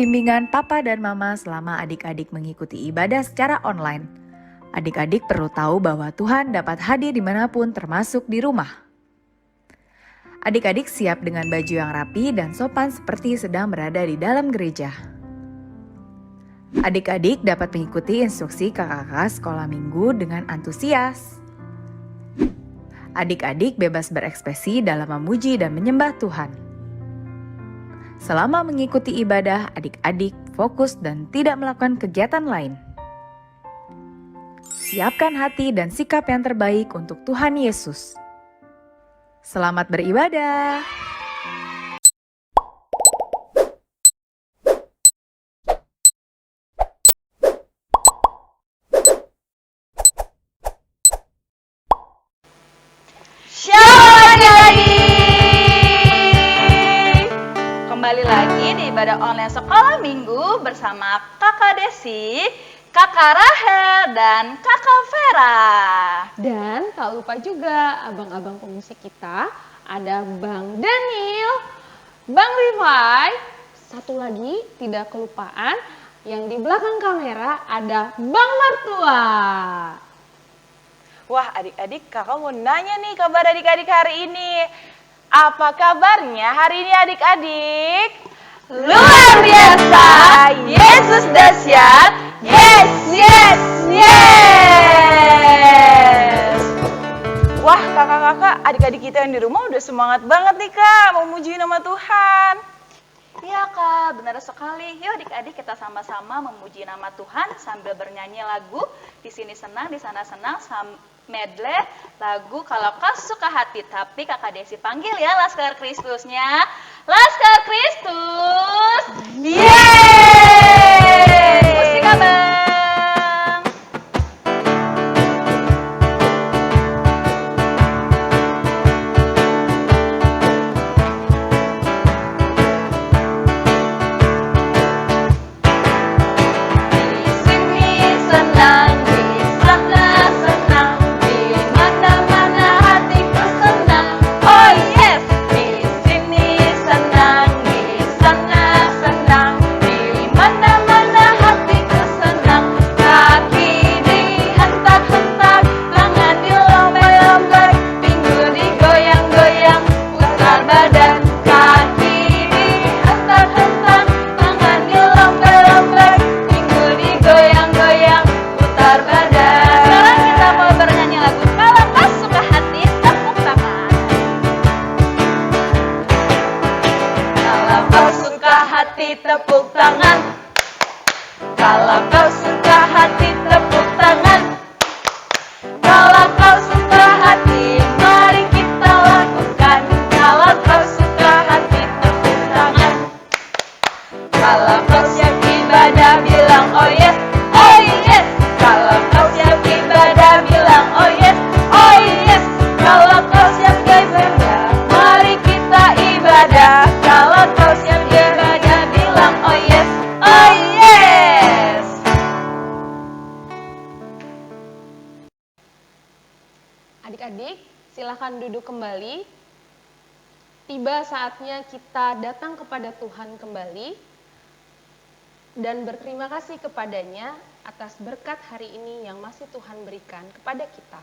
bimbingan papa dan mama selama adik-adik mengikuti ibadah secara online. Adik-adik perlu tahu bahwa Tuhan dapat hadir dimanapun termasuk di rumah. Adik-adik siap dengan baju yang rapi dan sopan seperti sedang berada di dalam gereja. Adik-adik dapat mengikuti instruksi kakak-kakak sekolah minggu dengan antusias. Adik-adik bebas berekspresi dalam memuji dan menyembah Tuhan. Selama mengikuti ibadah, adik-adik fokus dan tidak melakukan kegiatan lain. Siapkan hati dan sikap yang terbaik untuk Tuhan Yesus. Selamat beribadah. Kembali lagi di ibadah online sekolah minggu bersama Kakak Desi, Kakak Rahel, dan Kakak Vera. Dan tak lupa juga abang-abang pemusik kita, ada Bang Daniel, Bang Levi, satu lagi tidak kelupaan, yang di belakang kamera ada Bang Martua. Wah, adik-adik, kakak mau nanya nih kabar adik-adik hari ini. Apa kabarnya hari ini adik-adik? Luar biasa, Yesus dahsyat, yes, yes, yes. Wah, kakak-kakak, adik-adik kita yang di rumah udah semangat banget nih kak, memuji nama Tuhan. Iya kak, benar sekali. Yuk adik-adik kita sama-sama memuji nama Tuhan sambil bernyanyi lagu. Di sini senang, di sana senang, medley lagu Kalau Kau Suka Hati. Tapi kakak Desi panggil ya Laskar Kristusnya. Laskar Kristus. Yeay! Musik abang. Tepuk tangan. Kalau kau suka hati, tepuk tangan. Kalau kau suka hati, mari kita lakukan. Kalau kau suka hati, tepuk tangan. Kalau kau siap ibadah, bilang oh yes, oh yes. Kalau kau siap ibadah, bilang oh yes, oh yes. Kalau kau siap ibadah, mari kita ibadah. Kalau kau siap ibadah, bilang oh yes, oh yes. Adik-adik, silakan duduk kembali. Tiba saatnya kita datang kepada Tuhan kembali dan berterima kasih kepadanya atas berkat hari ini yang masih Tuhan berikan kepada kita.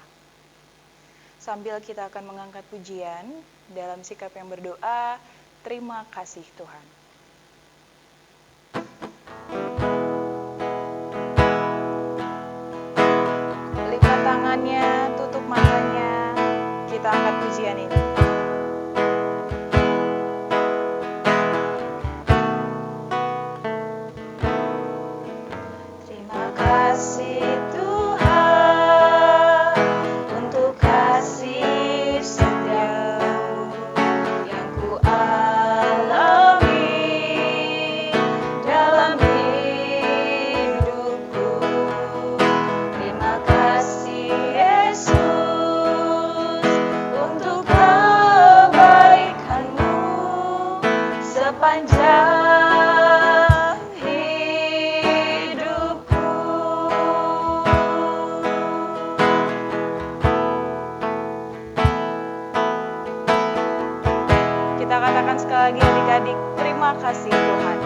Sambil kita akan mengangkat pujian dalam sikap yang berdoa, terima kasih Tuhan. Lipat tangannya, tutup matanya, kita angkat pujian ini. Terima kasih Tuhan untuk kasih setiamu yang ku alami dalam hidupku. Terima kasih Yesus untuk kebaikanmu sepanjang hidupku. Kita katakan sekali lagi adik-adik, terima kasih Tuhan.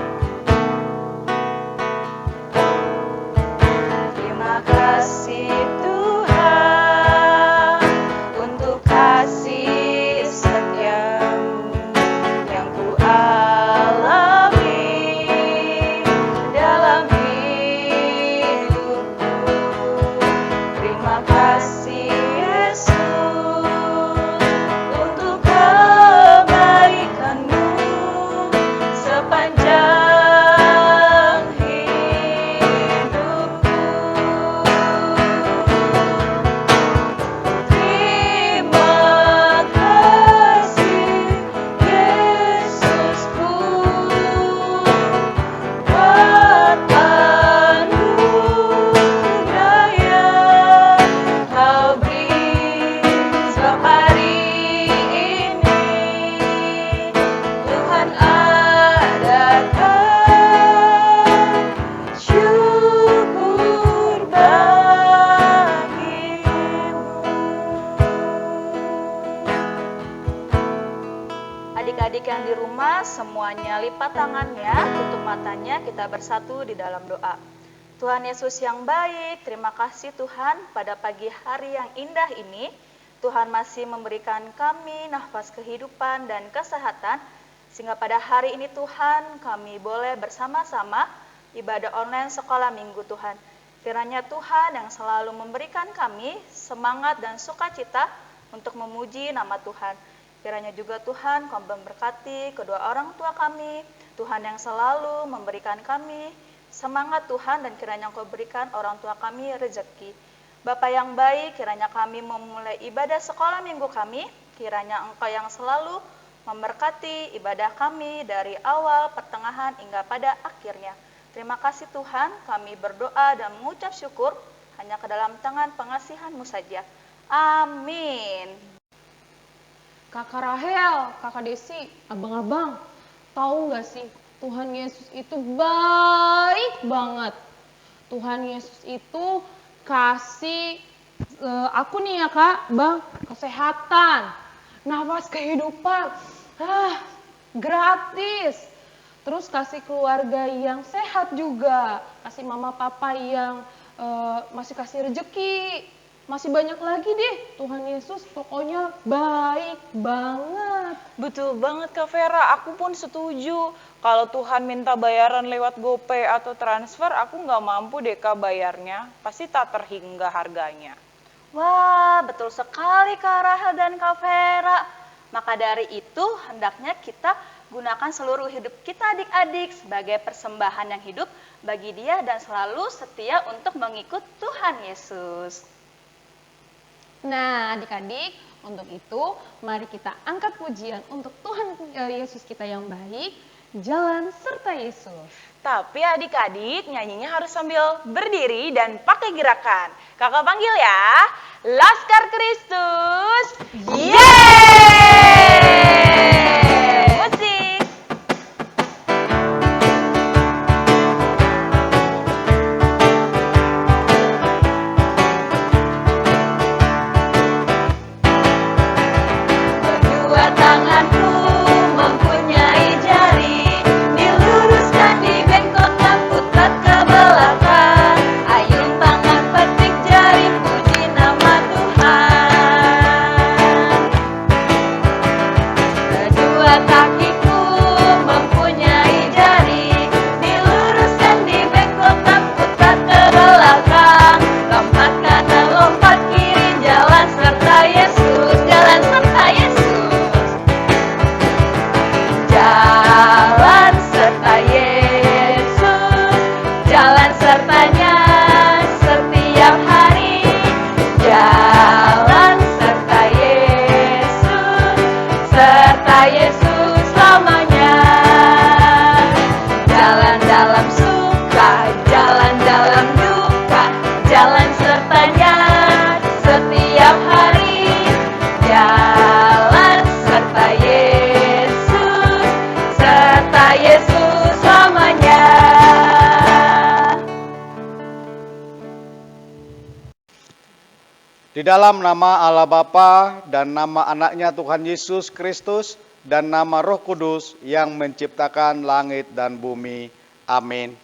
kasih Tuhan, untuk kasih setiamu yang ku alami dalam hidupku. Terima kasih Yesus untuk kebaikan-Mu sepanjang hidupku. Terima kasih Yesusku buat anugerah yang Kau beri. Sebab hari ini Tuhan adakan syukur bagimu. Adik-adik yang di rumah, semuanya lipat tangannya, tutup matanya, kita bersatu di dalam doa. Tuhan Yesus yang baik, terima kasih Tuhan pada pagi hari yang indah ini. Tuhan masih memberikan kami nafas kehidupan dan kesehatan, sehingga pada hari ini Tuhan kami boleh bersama-sama ibadah online sekolah minggu Tuhan. Kiranya Tuhan yang selalu memberikan kami semangat dan sukacita untuk memuji nama Tuhan. Kiranya juga Tuhan Kau memberkati kedua orang tua kami, Tuhan yang selalu memberikan kami semangat Tuhan, dan kiranya Engkau berikan orang tua kami rezeki. Bapa yang baik, kiranya kami memulai ibadah sekolah minggu kami, kiranya Engkau yang selalu memberkati ibadah kami dari awal, pertengahan, hingga pada akhirnya. Terima kasih Tuhan, kami berdoa dan mengucap syukur hanya ke dalam tangan pengasihan-Mu saja. Amin. Kakak Rahel, Kakak Desi, abang-abang, tahu nggak sih Tuhan Yesus itu baik banget. Tuhan Yesus itu kasih aku nih ya Kak, Bang, kesehatan, nafas kehidupan, gratis. Terus kasih keluarga yang sehat juga, kasih mama papa yang masih kasih rezeki. Masih banyak lagi deh, Tuhan Yesus pokoknya baik banget. Betul banget Kak Vera, aku pun setuju. Kalau Tuhan minta bayaran lewat GoPay atau transfer, aku nggak mampu deh Kak bayarnya. Pasti tak terhingga harganya. Wah, betul sekali Kak Rahel dan Kak Vera. Maka dari itu, hendaknya kita gunakan seluruh hidup kita adik-adik sebagai persembahan yang hidup bagi Dia dan selalu setia untuk mengikut Tuhan Yesus. Nah adik-adik, untuk itu mari kita angkat pujian untuk Tuhan Yesus kita yang baik, jalan serta Yesus. Tapi adik-adik nyanyinya harus sambil berdiri dan pakai gerakan. Kakak panggil ya, Laskar Kristus, yeay! Musik! Kedua tanganku mempunyai jari, diluruskan dibengkokkan putar ke belakang. Ayun tangan petik jari, puji nama Tuhan. Kedua kakiku mempunyai jari, diluruskan dibengkokkan putar ke belakang. Lompat kanan, lompat kiri, jalan serta Yesus, jalan serta Yesus. Jalan serta Yesus, jalan sertanya setiap hari. Jalan serta Yesus selamanya. Jalan dalam suka, jalan dalam duka, jalan sertanya setiap hari. Jalan serta Yesus selamanya. Di dalam nama Allah Bapa dan nama anaknya Tuhan Yesus Kristus dan nama Roh Kudus yang menciptakan langit dan bumi. Amin.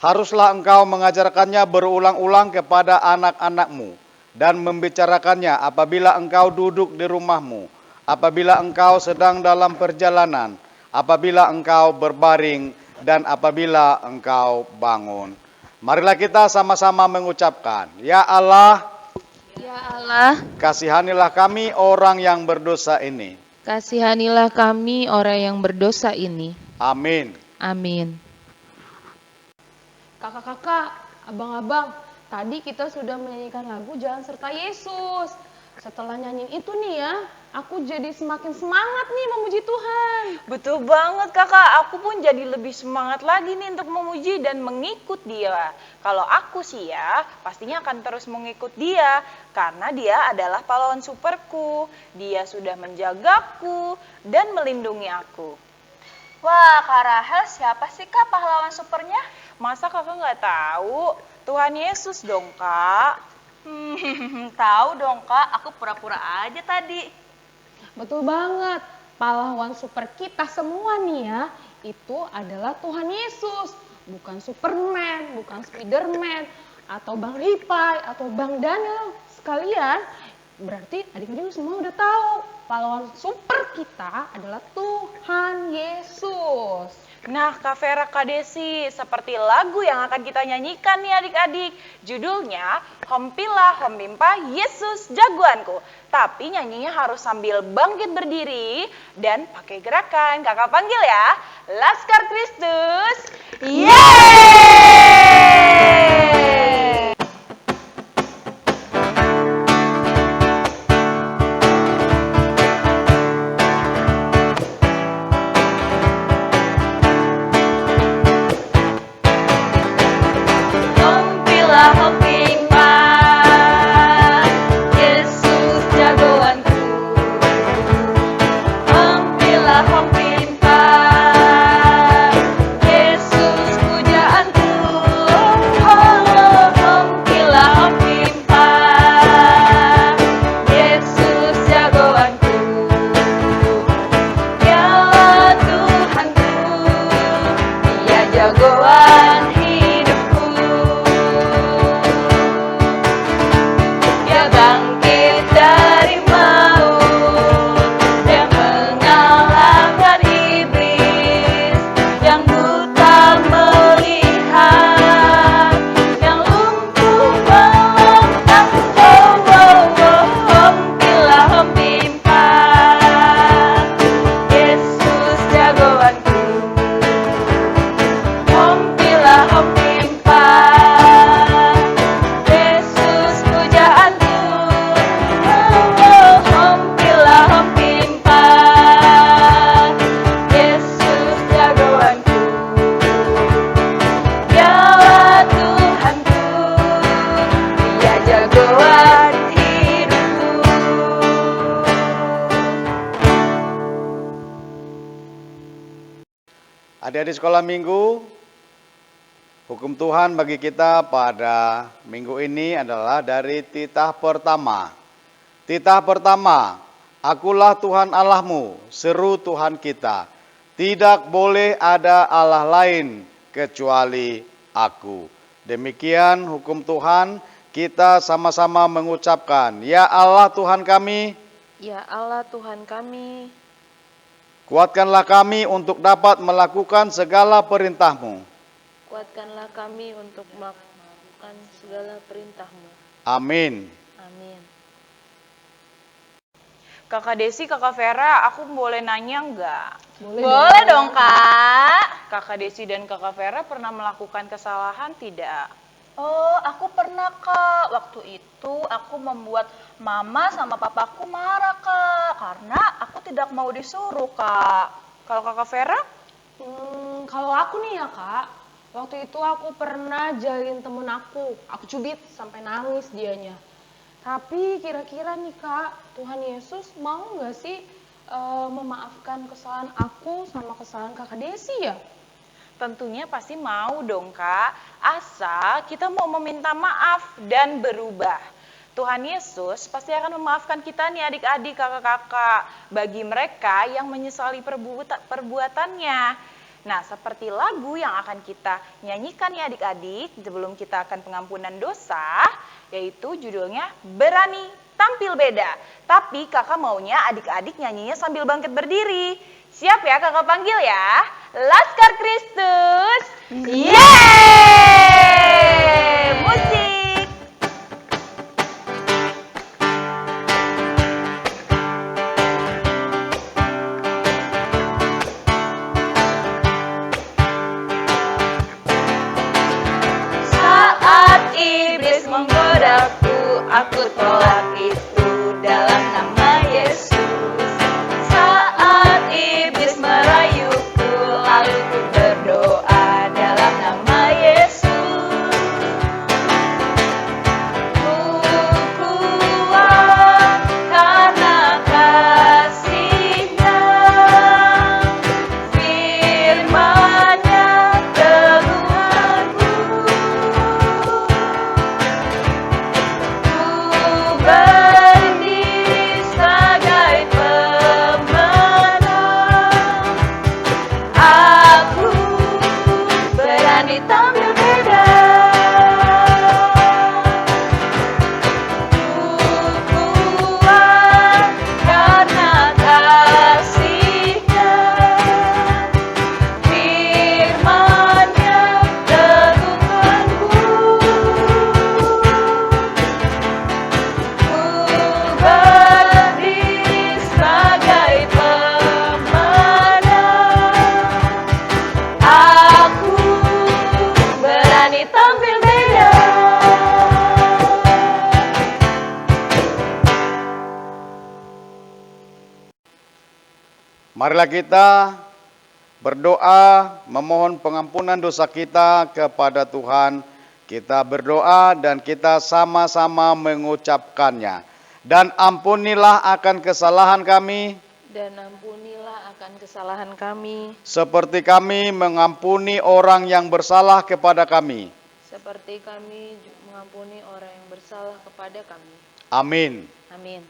Haruslah engkau mengajarkannya berulang-ulang kepada anak-anakmu dan membicarakannya apabila engkau duduk di rumahmu, apabila engkau sedang dalam perjalanan, apabila engkau berbaring, dan apabila engkau bangun. Marilah kita sama-sama mengucapkan, Ya Allah, Ya Allah, kasihanilah kami orang yang berdosa ini. kasihanilah kami orang yang berdosa ini. Amin. Amin. Kakak-kakak, abang-abang, tadi kita sudah menyanyikan lagu Jalan Serta Yesus. Setelah nyanyiin itu nih ya, aku jadi semakin semangat nih memuji Tuhan. Betul banget kakak, aku pun jadi lebih semangat lagi nih untuk memuji dan mengikut dia. Kalau aku sih ya, pastinya akan terus mengikut dia. Karena dia adalah pahlawan superku. Dia sudah menjagaku dan melindungi aku. Wah, Kak Rahel, siapa sih Kak pahlawan supernya? Masa kakak nggak tahu? Tuhan Yesus dong kak. Tahu dong Kak, aku pura-pura aja tadi. Betul banget, pahlawan super kita semua nih ya, itu adalah Tuhan Yesus. Bukan Superman, bukan Spiderman, atau Bang Ripai, atau Bang Daniel sekalian. Berarti adik-adik semua udah tahu, pahlawan super kita adalah Tuhan Yesus. Nah Kak Vera, Kak Desi, seperti lagu yang akan kita nyanyikan nih adik-adik. Judulnya Hompilah Hompimpa Yesus Jagoanku. Tapi nyanyinya harus sambil bangkit berdiri dan pakai gerakan. Kakak panggil ya, Laskar Kristus. Yeay! Hompilah hompimpa, Yesus jagoanku. Hompilah hompimpa, Yesus pujaanku. Hompilah hompimpa, Yesus jagoanku. Dialah Tuhanku, Dia jagoan hidupku. Dia bangkit dari maut, Dia mengalahkan iblis. Yang buta melihat, yang lumpuh melangkah. Hompilah hompimpa, Yesus jagoanku. Hompilah hompimpa, Yesus pujaanku. Hompilah hompimpa, Yesus jagoanku. Dialah Tuhanku, Dia jagoan hidupku. Adik-adik sekolah minggu, hukum Tuhan bagi kita pada minggu ini adalah dari titah pertama. Titah pertama, Akulah Tuhan Allahmu, seru Tuhan kita. Tidak boleh ada Allah lain kecuali Aku. Demikian hukum Tuhan, kita sama-sama mengucapkan, Ya Allah Tuhan kami, Ya Allah Tuhan kami, kuatkanlah kami untuk dapat melakukan segala perintah-Mu. kuatkanlah kami untuk melakukan segala perintah-Mu. Amin. Amin. Kakak Desi, Kakak Vera, aku boleh nanya nggak? Boleh dong Kak. Kakak Desi dan Kakak Vera pernah melakukan kesalahan tidak? Oh, aku pernah Kak. Waktu itu aku membuat mama sama papaku marah Kak. Karena aku tidak mau disuruh Kak. Kalau Kakak Vera? Kalau aku nih ya kak, waktu itu aku pernah jahilin temen aku cubit sampai nangis dianya. Tapi kira-kira nih kak, Tuhan Yesus mau nggak sih memaafkan kesalahan aku sama kesalahan kakak Desi ya? Tentunya pasti mau dong kak, asal kita mau meminta maaf dan berubah. Tuhan Yesus pasti akan memaafkan kita nih adik-adik, kakak-kakak, bagi mereka yang menyesali perbuatannya. Nah, seperti lagu yang akan kita nyanyikan ya adik-adik sebelum kita akan pengampunan dosa, yaitu judulnya Berani Tampil Beda. Tapi kakak maunya adik-adik nyanyinya sambil bangkit berdiri. Siap ya kakak panggil ya? Laskar Kristus. Yeay! Musik. Saat iblis menggodaku, aku tolak itu dalam nama Yesus. Saat iblis merayuku, lalu ku berdoa dalam nama Yesus. Ku kuat karena kasih-Nya, firman-Nya teguhanku. Ku berdiri sebagai pemenang. Aku berani tampil beda. Ku kuat karena kasih-Nya, firman-Nya teguhanku. Ku berdiri sebagai pemenang. Aku berani tampil beda. Marilah kita berdoa memohon pengampunan dosa kita kepada Tuhan. Kita berdoa dan kita sama-sama mengucapkannya. Dan ampunilah akan kesalahan kami, Dan ampunilah akan kesalahan kami, seperti kami mengampuni orang yang bersalah kepada kami. seperti kami mengampuni orang yang bersalah kepada kami. Amin. Amin.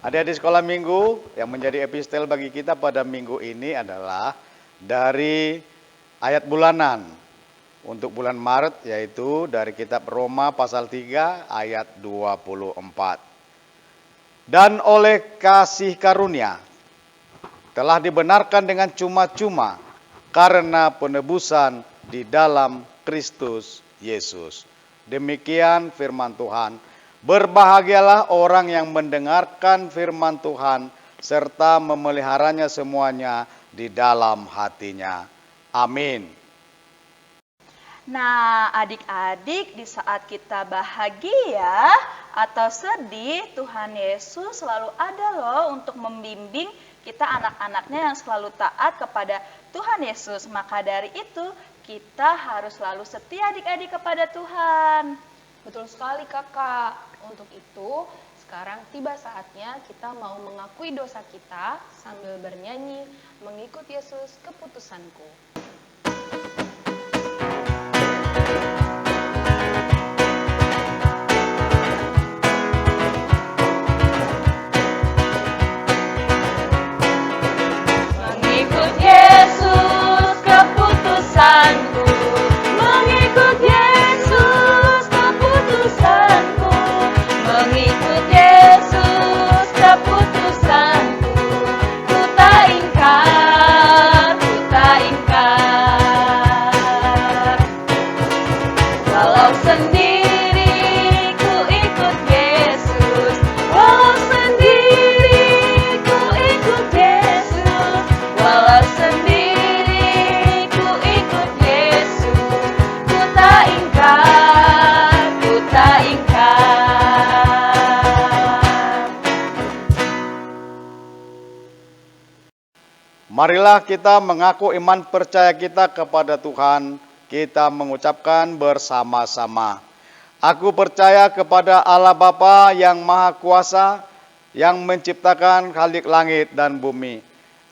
Adik-adik sekolah minggu, yang menjadi epistel bagi kita pada minggu ini adalah dari ayat bulanan. Untuk bulan Maret yaitu dari kitab Roma pasal 3 ayat 24. Dan oleh kasih karunia telah dibenarkan dengan cuma-cuma karena penebusan di dalam Kristus Yesus. Demikian firman Tuhan. Berbahagialah orang yang mendengarkan firman Tuhan serta memeliharanya semuanya di dalam hatinya. Amin. Nah, adik-adik, di saat kita bahagia atau sedih, Tuhan Yesus selalu ada loh untuk membimbing kita anak-anaknya yang selalu taat kepada Tuhan Yesus. Maka dari itu, kita harus selalu setia adik-adik kepada Tuhan. Betul sekali kakak. Untuk itu, sekarang tiba saatnya kita mau mengakui dosa kita sambil bernyanyi mengikut Yesus keputusanku. Mengikut Yesus keputusanku, mengikut Yesus keputusanku, mengikut Yesus keputusanku, ku tak ingkar, ku tak ingkar. Walau sendiri ku ikut Yesus, walau sendiri ku ikut Yesus, walau sendiri ku ikut Yesus, ku tak ingkar, ku tak ingkar. Marilah kita mengaku iman percaya kita kepada Tuhan. Kita mengucapkan bersama-sama. Aku percaya kepada Allah Bapa yang Maha Kuasa, yang menciptakan khalik langit dan bumi.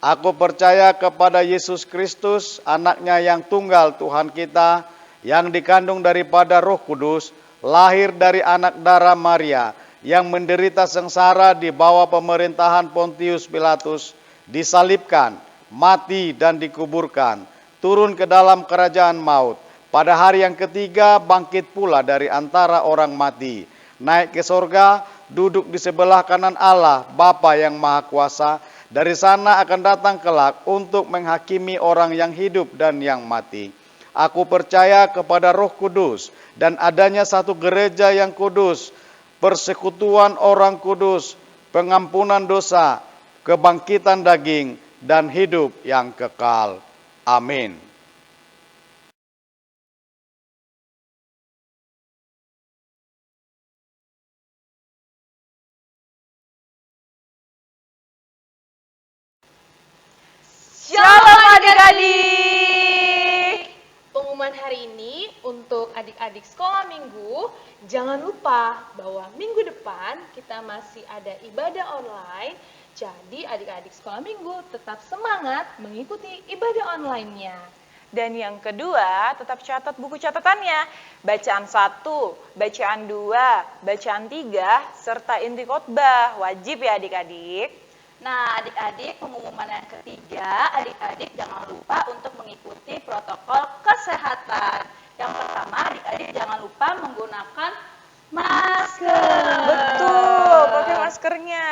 Aku percaya kepada Yesus Kristus, anaknya yang tunggal Tuhan kita, yang dikandung daripada Roh Kudus, lahir dari anak darah Maria, yang menderita sengsara di bawah pemerintahan Pontius Pilatus, disalibkan, mati dan dikuburkan, turun ke dalam kerajaan maut. Pada hari yang ketiga bangkit pula dari antara orang mati, naik ke sorga, duduk di sebelah kanan Allah, Bapa yang Maha Kuasa. Dari sana akan datang kelak untuk menghakimi orang yang hidup dan yang mati. Aku percaya kepada Roh Kudus dan adanya satu gereja yang kudus, persekutuan orang kudus, pengampunan dosa, kebangkitan daging, dan hidup yang kekal. Amin. Shalom adik-adik. Pengumuman hari ini untuk adik-adik sekolah minggu, jangan lupa bahwa minggu depan kita masih ada ibadah online. Jadi adik-adik sekolah minggu tetap semangat mengikuti ibadah online-nya. Dan yang kedua, tetap catat buku catatannya. Bacaan 1, bacaan 2, bacaan 3, serta inti khotbah. Wajib ya adik-adik. Nah, adik-adik, pengumuman yang ketiga, adik-adik jangan lupa untuk mengikuti protokol kesehatan. Yang pertama, adik-adik jangan lupa menggunakan masker. Betul, pakai maskernya.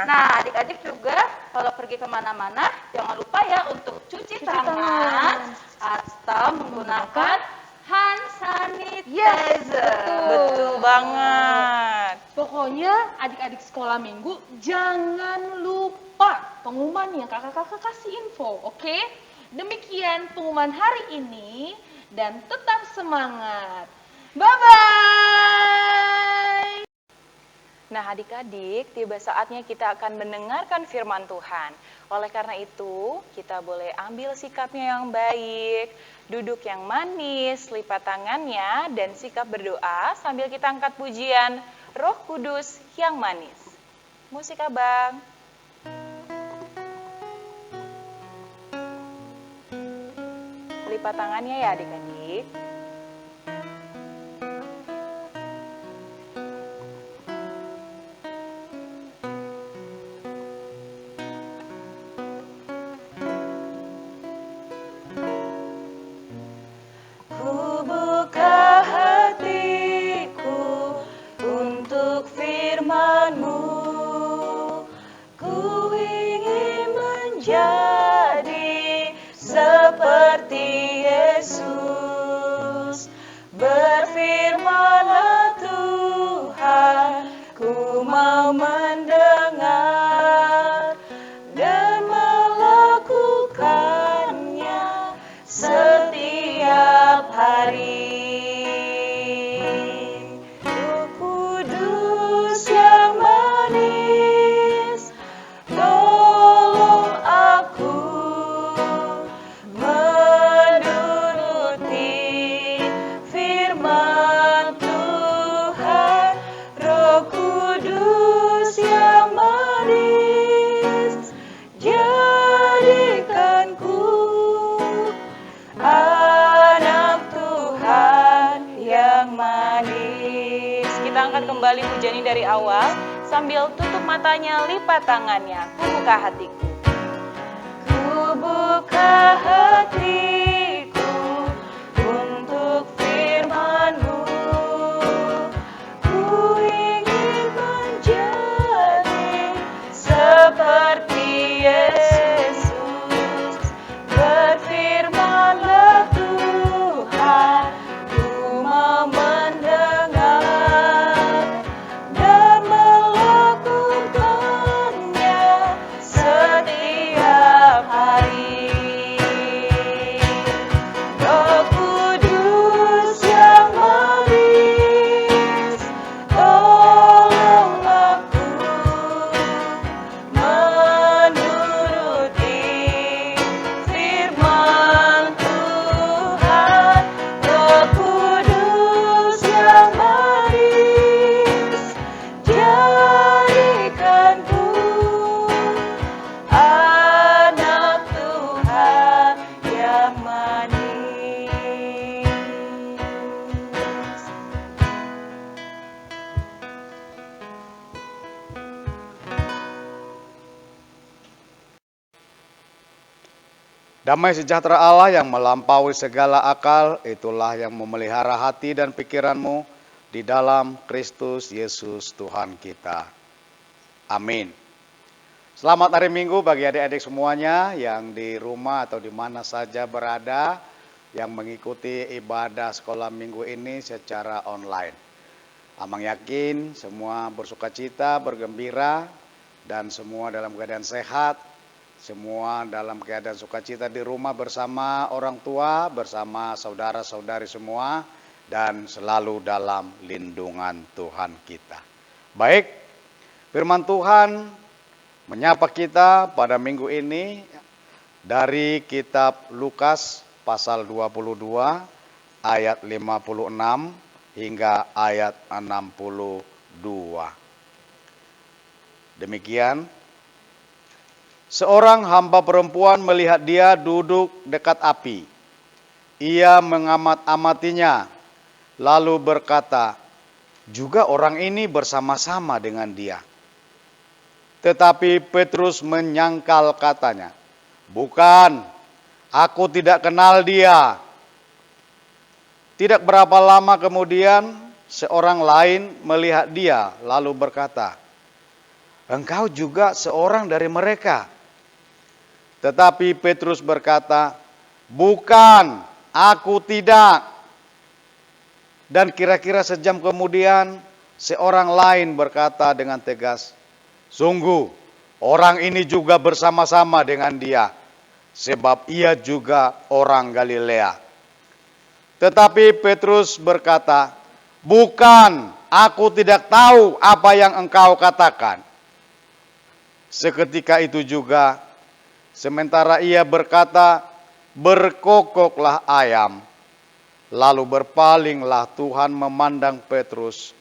Nah, adik-adik juga kalau pergi kemana-mana, jangan lupa ya untuk cuci tangan atau menggunakan hand sanitizer. Betul banget. Pokoknya adik-adik sekolah minggu jangan lupa pengumuman yang kakak-kakak kasih info, oke? Demikian pengumuman hari ini dan tetap semangat. Bye-bye! Nah adik-adik, tiba saatnya kita akan mendengarkan firman Tuhan. Oleh karena itu, kita boleh ambil sikapnya yang baik, duduk yang manis, lipat tangannya, dan sikap berdoa sambil kita angkat pujian Roh Kudus yang manis. Musik abang. Lipat tangannya ya adik-adik. Ku buka hatiku untuk firman-Mu. Ku ingin menjadi seperti Yesus. Berfirman-Lah Tuhan, ku mau mendengar dan melakukannya setiap hari. Roh Kudus yang manis, tolong aku menuruti firman Tuhan. Roh Kudus yang manis, jadikanku anak Tuhan yang manis. Kita angkat kembali pujian ini dari awal sambil tutup matanya, lipat tangannya. Ku buka hatiku. Ku buka hatiku untuk firman-Mu. Ku ingin menjadi seperti Yesus. Berfirman-Lah Tuhan, ku mau mendengar dan melakukannya setiap hari. Damai sejahtera Allah yang melampaui segala akal, itulah yang memelihara hati dan pikiranmu di dalam Kristus Yesus Tuhan kita. Amin. Selamat hari Minggu bagi adik-adik semuanya yang di rumah atau di mana saja berada, yang mengikuti ibadah sekolah minggu ini secara online. Amang yakin semua bersukacita, bergembira, dan semua dalam keadaan sehat, semua dalam keadaan sukacita di rumah bersama orang tua, bersama saudara-saudari semua, dan selalu dalam lindungan Tuhan kita. Baik, firman Tuhan menyapa kita pada minggu ini dari kitab Lukas pasal 22 ayat 56 hingga ayat 62. Demikian, seorang hamba perempuan melihat dia duduk dekat api. Ia mengamat-amatinya, lalu berkata, juga orang ini bersama-sama dengan dia. Tetapi Petrus menyangkal katanya, bukan, aku tidak kenal dia. Tidak berapa lama kemudian, seorang lain melihat dia, lalu berkata, engkau juga seorang dari mereka. Tetapi Petrus berkata, bukan, aku tidak. Dan kira-kira sejam kemudian, seorang lain berkata dengan tegas, sungguh, orang ini juga bersama-sama dengan dia, sebab ia juga orang Galilea. Tetapi Petrus berkata, bukan, aku tidak tahu apa yang engkau katakan. Seketika itu juga, sementara ia berkata, berkokoklah ayam. Lalu berpalinglah Tuhan memandang Petrus.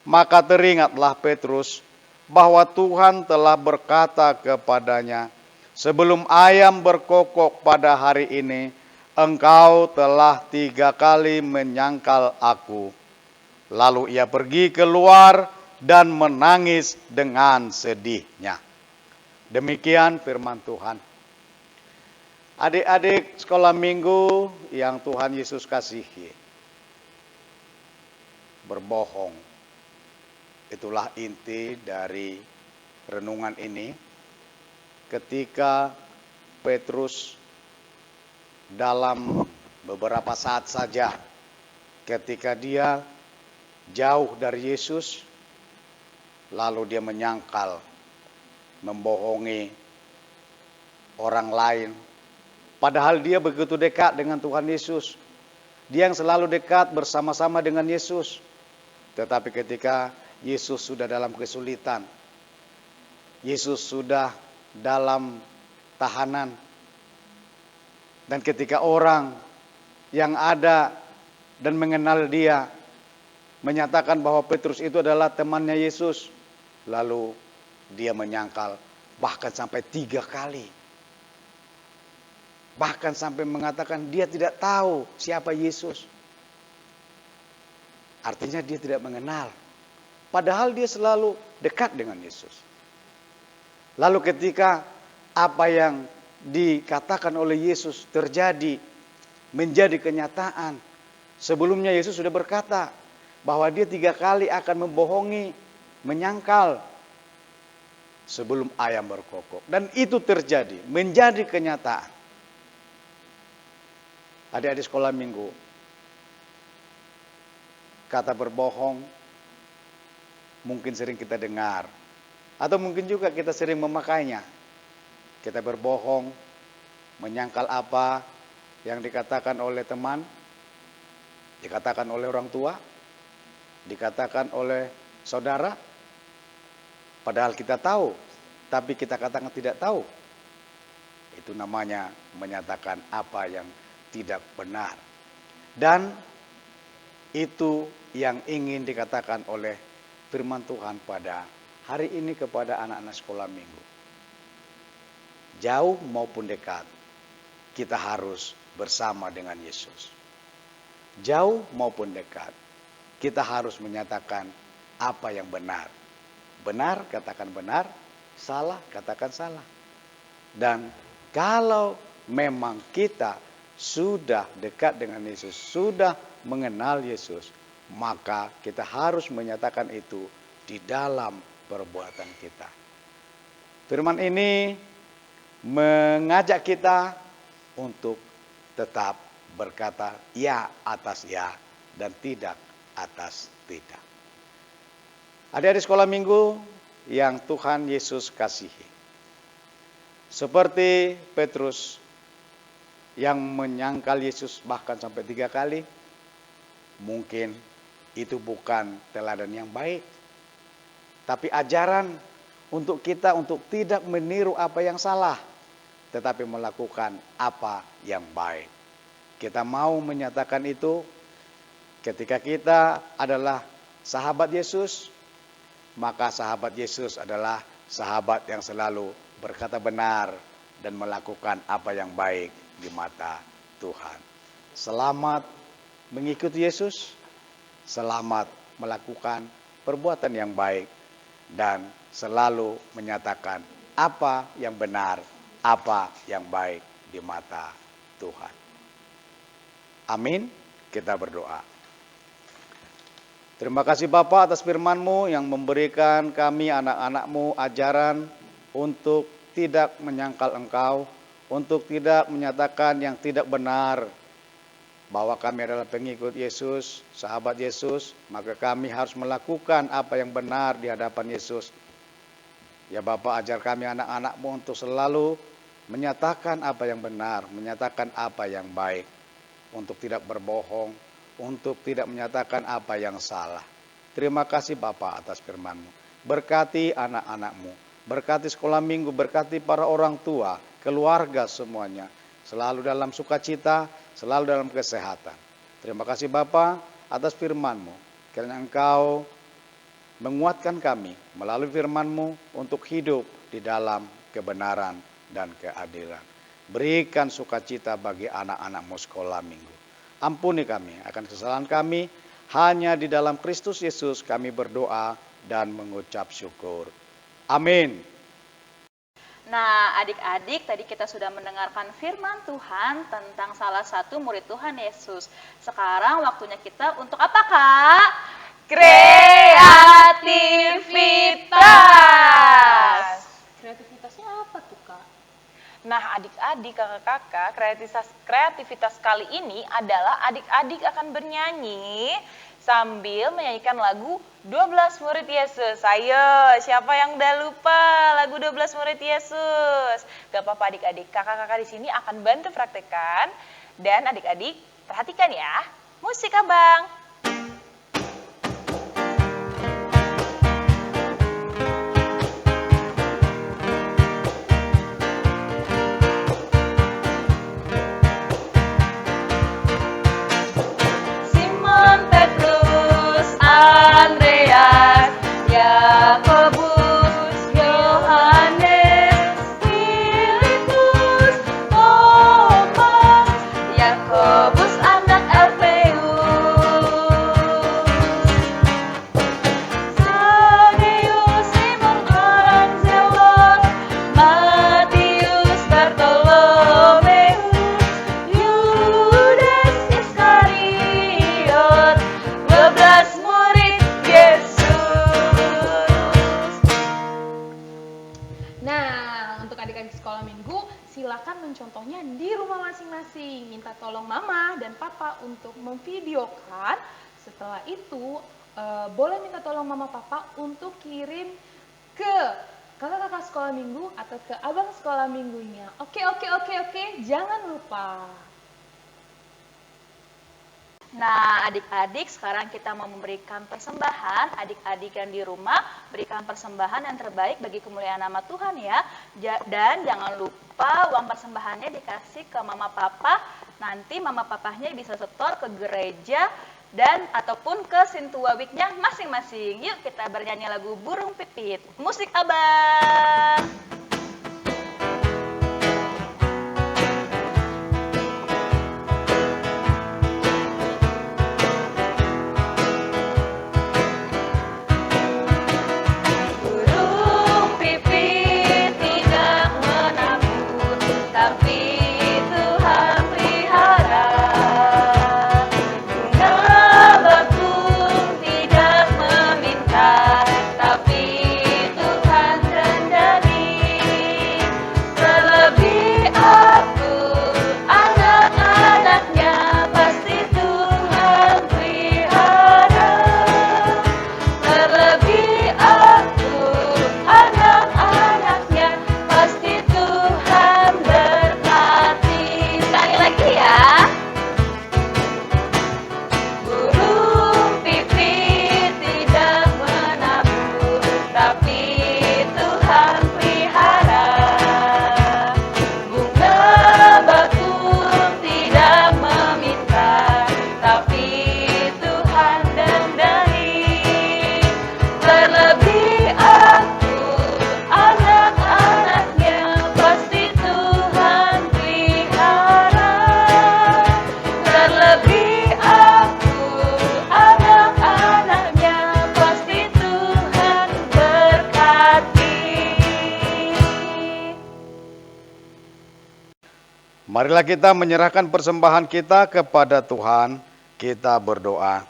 Maka teringatlah Petrus bahwa Tuhan telah berkata kepadanya, sebelum ayam berkokok pada hari ini, engkau telah 3 kali menyangkal aku. Lalu ia pergi keluar dan menangis dengan sedihnya. Demikian firman Tuhan. Adik-adik sekolah minggu yang Tuhan Yesus kasihi, berbohong. Itulah inti dari renungan ini. Ketika Petrus dalam beberapa saat saja, ketika dia jauh dari Yesus, lalu dia menyangkal, membohongi orang lain. Padahal dia begitu dekat dengan Tuhan Yesus. Dia yang selalu dekat bersama-sama dengan Yesus. Tetapi ketika Yesus sudah dalam kesulitan, Yesus sudah dalam tahanan, dan ketika orang yang ada dan mengenal dia menyatakan bahwa Petrus itu adalah temannya Yesus, lalu dia menyangkal bahkan sampai 3 kali. Bahkan sampai mengatakan dia tidak tahu siapa Yesus. Artinya dia tidak mengenal. Padahal dia selalu dekat dengan Yesus. Lalu ketika apa yang dikatakan oleh Yesus terjadi, menjadi kenyataan. Sebelumnya Yesus sudah berkata bahwa dia 3 kali akan membohongi, menyangkal sebelum ayam berkokok. Dan itu terjadi, menjadi kenyataan. Adik-adik sekolah minggu, kata berbohong mungkin sering kita dengar, atau mungkin juga kita sering memakainya. Kita berbohong, menyangkal apa yang dikatakan oleh teman, dikatakan oleh orang tua, dikatakan oleh saudara, padahal kita tahu, tapi kita katakan tidak tahu. Itu namanya menyatakan apa yang tidak benar. Dan itu yang ingin dikatakan oleh firman Tuhan pada hari ini kepada anak-anak sekolah minggu. Jauh maupun dekat, kita harus bersama dengan Yesus. Jauh maupun dekat, kita harus menyatakan apa yang benar. Benar, katakan benar. Salah, katakan salah. Dan kalau memang kita sudah dekat dengan Yesus, sudah mengenal Yesus, maka kita harus menyatakan itu di dalam perbuatan kita. Firman ini mengajak kita untuk tetap berkata ya atas ya dan tidak atas tidak. Adik-adik sekolah minggu yang Tuhan Yesus kasihi, seperti Petrus yang menyangkal Yesus bahkan sampai 3 kali, mungkin itu bukan teladan yang baik, tapi ajaran untuk kita untuk tidak meniru apa yang salah, tetapi melakukan apa yang baik. Kita mau menyatakan itu ketika kita adalah sahabat Yesus, maka sahabat Yesus adalah sahabat yang selalu berkata benar dan melakukan apa yang baik di mata Tuhan. Selamat mengikuti Yesus, selamat melakukan perbuatan yang baik, dan selalu menyatakan apa yang benar, apa yang baik di mata Tuhan. Amin. Kita berdoa. Terima kasih Bapa atas firman-Mu yang memberikan kami anak-anak-Mu ajaran untuk tidak menyangkal Engkau, untuk tidak menyatakan yang tidak benar, bahwa kami adalah pengikut Yesus, sahabat Yesus, maka kami harus melakukan apa yang benar di hadapan Yesus. Ya Bapa, ajar kami anak-anak-Mu untuk selalu menyatakan apa yang benar, menyatakan apa yang baik, untuk tidak berbohong, untuk tidak menyatakan apa yang salah. Terima kasih Bapa atas firman-Mu. Berkati anak-anak-Mu, berkati sekolah minggu, berkati para orang tua, keluarga semuanya, selalu dalam sukacita, selalu dalam kesehatan. Terima kasih Bapa atas firman-Mu, karena Engkau menguatkan kami melalui firman-Mu untuk hidup di dalam kebenaran dan keadilan. Berikan sukacita bagi anak-anak-Mu sekolah minggu. Ampuni kami akan kesalahan kami, hanya di dalam Kristus Yesus kami berdoa dan mengucap syukur. Amin. Nah, adik-adik, tadi kita sudah mendengarkan firman Tuhan tentang salah satu murid Tuhan Yesus. Sekarang waktunya kita untuk apa, Kak? Kreativitas. Kreativitasnya apa tuh, Kak? Nah, adik-adik, kakak-kakak, kreativitas kali ini adalah adik-adik akan bernyanyi sambil menyanyikan lagu 12 Murid Yesus. Ayo, siapa yang udah lupa lagu 12 Murid Yesus? Gak apa-apa adik-adik, kakak-kakak di sini akan bantu praktekkan. Dan adik-adik, perhatikan ya, musik abang. Simon Petrus, Andreas, Yakobus, Yohanes, Filipus, Thomas, Yakobus anak Alfeus, Tadeus, Simon orang Zelot, Matius, Bartolomeus, Yudas Iskariot, 12 murid Yesus. Nah, untuk adik-adik sekolah minggu, silakan mencontohnya di rumah masing-masing. Minta tolong mama dan papa untuk memvideokan. Setelah itu, boleh minta tolong mama papa untuk kirim ke kakak-kakak sekolah minggu atau ke abang sekolah minggunya. Oke, jangan lupa. Nah, adik-adik, sekarang kita mau memberikan persembahan. Adik-adik yang di rumah, berikan persembahan yang terbaik bagi kemuliaan nama Tuhan ya. Dan jangan lupa uang persembahannya dikasih ke mama papa. Nanti mama papahnya bisa setor ke gereja dan ataupun ke Sintua Week-nya masing-masing. Yuk kita bernyanyi lagu Burung Pipit. Musik abang. Burung pipit tidak menabur, tapi Marilah kita menyerahkan persembahan kita kepada Tuhan, kita berdoa.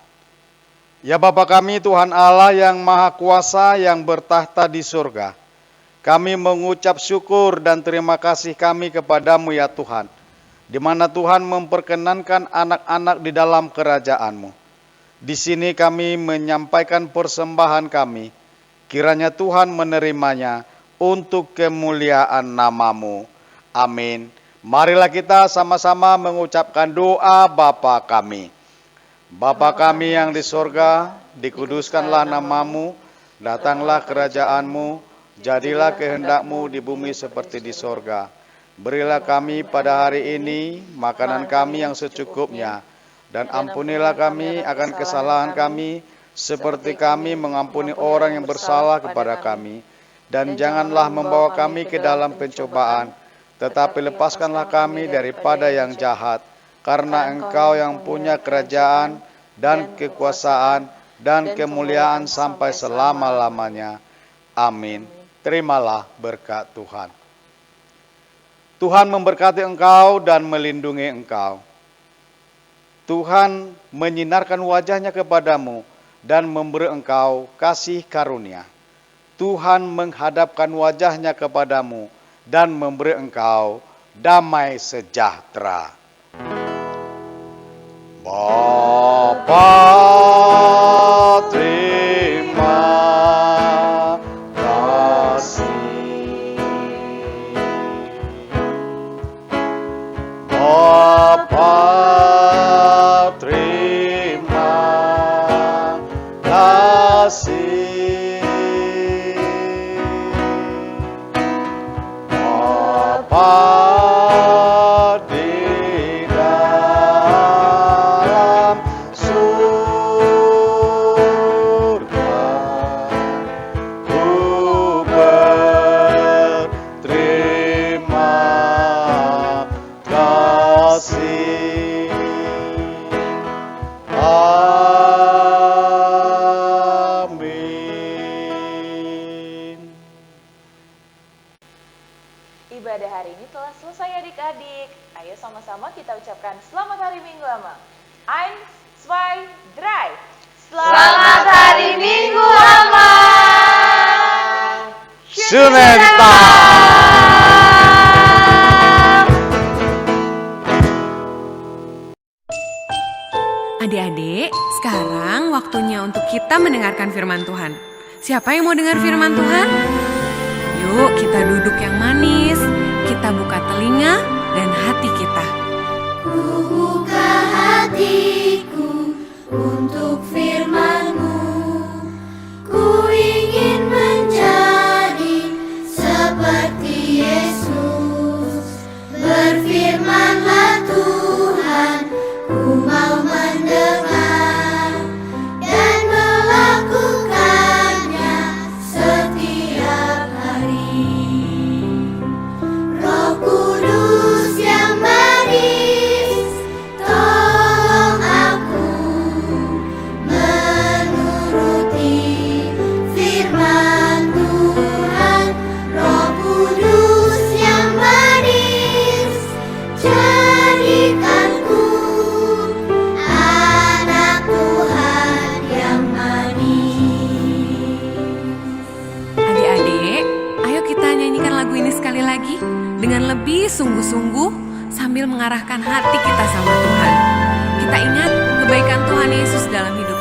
Ya Bapa kami, Tuhan Allah yang Maha Kuasa yang bertahta di surga, kami mengucap syukur dan terima kasih kami kepadamu ya Tuhan, di mana Tuhan memperkenankan anak-anak di dalam kerajaan-Mu. Di sini kami menyampaikan persembahan kami, kiranya Tuhan menerimanya untuk kemuliaan nama-Mu. Amin. Marilah kita sama-sama mengucapkan doa Bapa kami. Bapa kami yang di sorga, dikuduskanlah nama-Mu, datanglah kerajaan-Mu, jadilah kehendak-Mu di bumi seperti di sorga. Berilah kami pada hari ini makanan kami yang secukupnya, dan ampunilah kami akan kesalahan kami, seperti kami mengampuni orang yang bersalah kepada kami. Dan janganlah membawa kami ke dalam pencobaan, tetapi lepaskanlah kami daripada yang jahat, karena Engkau yang punya kerajaan dan kekuasaan dan kemuliaan sampai selama-lamanya. Amin. Terimalah berkat Tuhan. Tuhan memberkati engkau dan melindungi engkau. Tuhan menyinarkan wajahnya kepadamu dan memberi engkau kasih karunia. Tuhan menghadapkan wajahnya kepadamu dan memberi engkau damai sejahtera. Bapa, terima kasih. Bapa, terima kasih. Bapa di dalam surga, ku berterima kasih. Amin. Ibadah hari ini telah selesai adik-adik. Ayo sama-sama kita ucapkan selamat hari Minggu Ama. 1, 2, 3. Selamat Hari Minggu Ama. Schönen Tag. Adik-adik, sekarang waktunya untuk kita mendengarkan firman Tuhan. Siapa yang mau dengar firman Tuhan? Yuk kita duduk yang manis, kita buka telinga dan hati kita. Ku buka hatiku untuk firman-Mu. Ku ingin menjadi seperti Yesus. Berfirmanlah Tuhan, ku mau mendengar dan melakukannya setiap hari. Roh Kudus yang manis, tolong aku menuruti firman Tuhan. Roh Kudus yang manis, jadikanku anak Tuhan yang manis. Adik-adik, ayo kita nyanyikan lagu ini sekali lagi dengan lebih sungguh-sungguh sambil mengarahkan hati kita sama Tuhan. Kita ingat kebaikan Tuhan Yesus dalam hidup